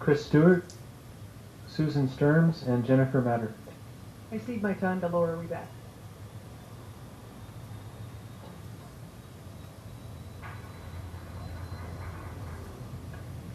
Chris Stewart, Susan Sturms, and Jennifer Matter. I cede my time to Laura Reback.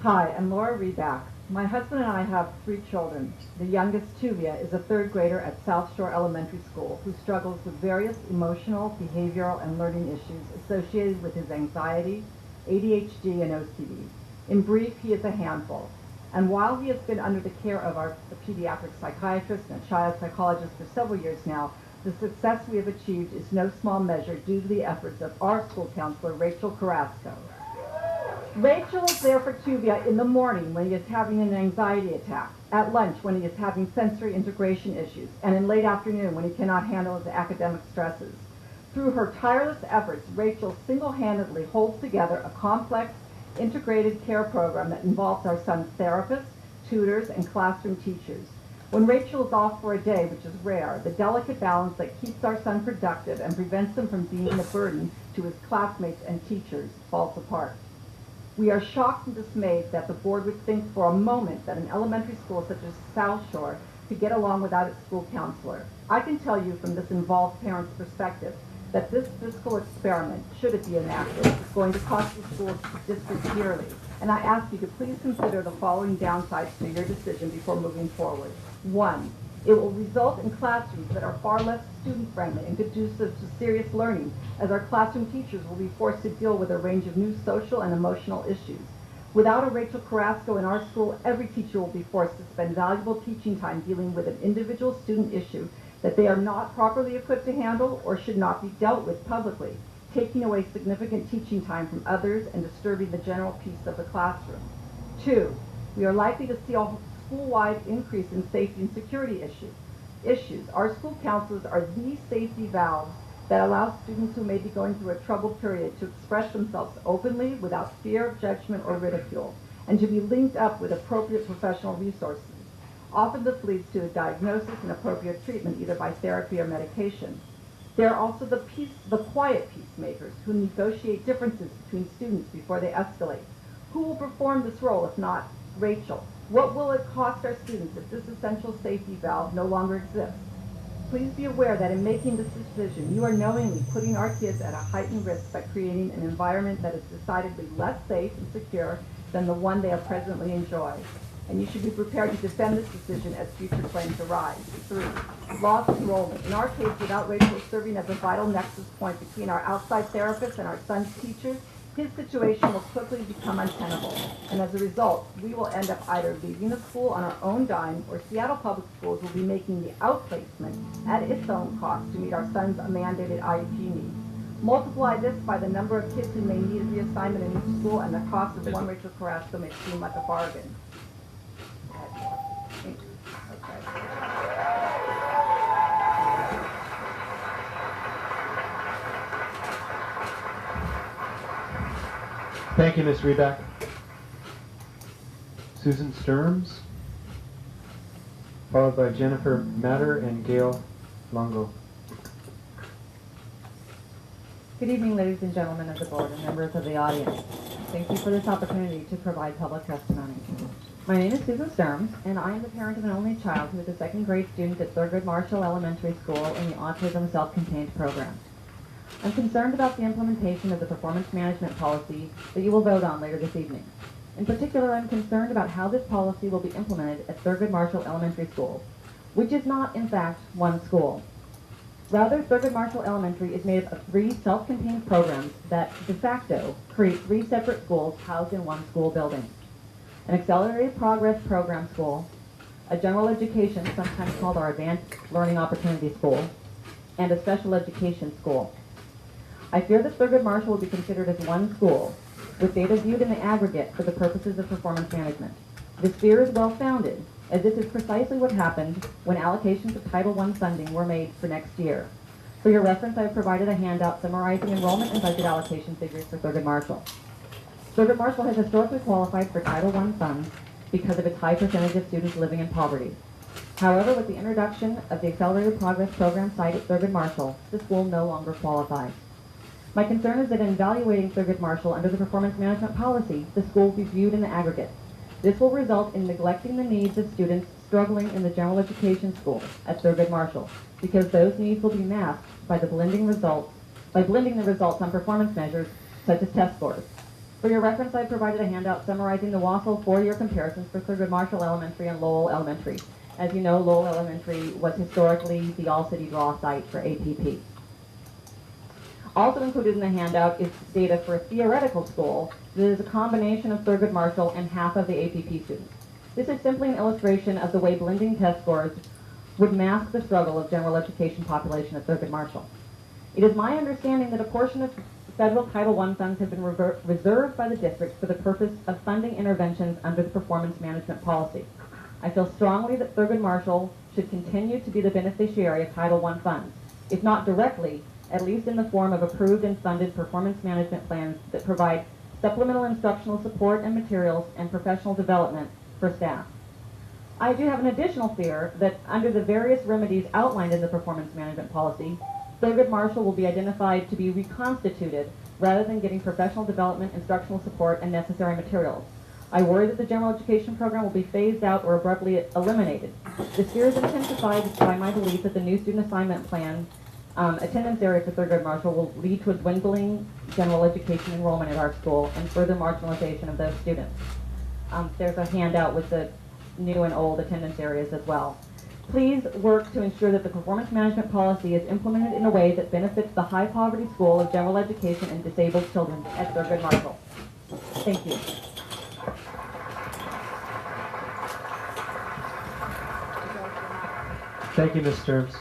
Hi, I'm Laura Reback. My husband and I have 3 children. The youngest, Tuvia, is a 3rd grader at South Shore Elementary School who struggles with various emotional, behavioral, and learning issues associated with his anxiety, ADHD, and OCD. In brief, he is a handful. And while he has been under the care of a pediatric psychiatrist and a child psychologist for several years now, the success we have achieved is no small measure due to the efforts of our school counselor, Rachel Carrasco. Rachel is there for Tuvia in the morning when he is having an anxiety attack, at lunch when he is having sensory integration issues, and in late afternoon when he cannot handle his academic stresses. Through her tireless efforts, Rachel single-handedly holds together a complex, integrated care program that involves our son's therapists, tutors, and classroom teachers. When Rachel is off for a day, which is rare, the delicate balance that keeps our son productive and prevents him from being a burden to his classmates and teachers falls apart. We are shocked and dismayed that the board would think for a moment that an elementary school such as South Shore could get along without its school counselor. I can tell you from this involved parent's perspective that this fiscal experiment, should it be enacted, is going to cost the school district dearly. And I ask you to please consider the following downsides to your decision before moving forward. 1, it will result in classrooms that are far less student-friendly and conducive to serious learning, as our classroom teachers will be forced to deal with a range of new social and emotional issues. Without a Rachel Carrasco in our school, every teacher will be forced to spend valuable teaching time dealing with an individual student issue that they are not properly equipped to handle or should not be dealt with publicly, taking away significant teaching time from others and disturbing the general peace of the classroom. 2, we are likely to see a school-wide increase in safety and security issues. Our school counselors are the safety valves that allow students who may be going through a troubled period to express themselves openly without fear of judgment or ridicule, and to be linked up with appropriate professional resources. Often this leads to a diagnosis and appropriate treatment either by therapy or medication. There are also the quiet peacemakers who negotiate differences between students before they escalate. Who will perform this role if not Rachel? What will it cost our students if this essential safety valve no longer exists? Please be aware that in making this decision, you are knowingly putting our kids at a heightened risk by creating an environment that is decidedly less safe and secure than the one they presently enjoy. And you should be prepared to defend this decision as future claims arise. 3, lost enrollment. In our case, without Rachel serving as a vital nexus point between our outside therapists and our son's teachers, his situation will quickly become untenable, and as a result, we will end up either leaving the school on our own dime, or Seattle Public Schools will be making the outplacement at its own cost to meet our son's mandated IEP needs. Multiply this by the number of kids who may need reassignment in each school, and the cost of one Rachel Carrasco may seem like a bargain. Thank you, Ms. Reback. Susan Sturms, followed by Jennifer Matter and Gail Longo. Good evening, ladies and gentlemen of the board and members of the audience. Thank you for this opportunity to provide public testimony. My name is Susan Sturms, and I am the parent of an only child who is a 2nd grade student at Thurgood Marshall Elementary School in the Autism Self-Contained program. I'm concerned about the implementation of the performance management policy that you will vote on later this evening. In particular, I'm concerned about how this policy will be implemented at Thurgood Marshall Elementary School, which is not, in fact, one school. Rather, Thurgood Marshall Elementary is made up of 3 self-contained programs that, de facto, create 3 separate schools housed in one school building. An accelerated progress program school, a general education, sometimes called our Advanced Learning Opportunity School, and a special education school. I fear that Thurgood Marshall will be considered as one school, with data viewed in the aggregate for the purposes of performance management. This fear is well-founded, as this is precisely what happened when allocations of Title I funding were made for next year. For your reference, I have provided a handout summarizing enrollment and budget allocation figures for Thurgood Marshall. Thurgood Marshall has historically qualified for Title I funds because of its high percentage of students living in poverty. However, with the introduction of the Accelerated Progress Program site at Thurgood Marshall, the school no longer qualifies. My concern is that in evaluating Thurgood Marshall under the performance management policy, the school will be viewed in the aggregate. This will result in neglecting the needs of students struggling in the general education school at Thurgood Marshall, because those needs will be masked by blending the results on performance measures such as test scores. For your reference, I provided a handout summarizing the Wausau four-year comparisons for Thurgood Marshall Elementary and Lowell Elementary. As you know, Lowell Elementary was historically the all-city draw site for APP. Also included in the handout is data for a theoretical school that is a combination of Thurgood Marshall and half of the APP students. This is simply an illustration of the way blending test scores would mask the struggle of general education population at Thurgood Marshall. It is my understanding that a portion of federal Title I funds have been reserved by the district for the purpose of funding interventions under the performance management policy. I feel strongly that Thurgood Marshall should continue to be the beneficiary of Title I funds, if not directly, at least in the form of approved and funded performance management plans that provide supplemental instructional support and materials and professional development for staff. I do have an additional fear that under the various remedies outlined in the performance management policy, Thurgood Marshall will be identified to be reconstituted rather than getting professional development, instructional support, and necessary materials. I worry that the general education program will be phased out or abruptly eliminated. This fear is intensified by my belief that the new student assignment plan attendance area for Thurgood Marshall will lead to a dwindling general education enrollment at our school and further marginalization of those students. There's a handout with the new and old attendance areas as well. Please work to ensure that the performance management policy is implemented in a way that benefits the high poverty school of general education and disabled children at Thurgood Marshall. Thank you. Thank you, Ms. Sturms.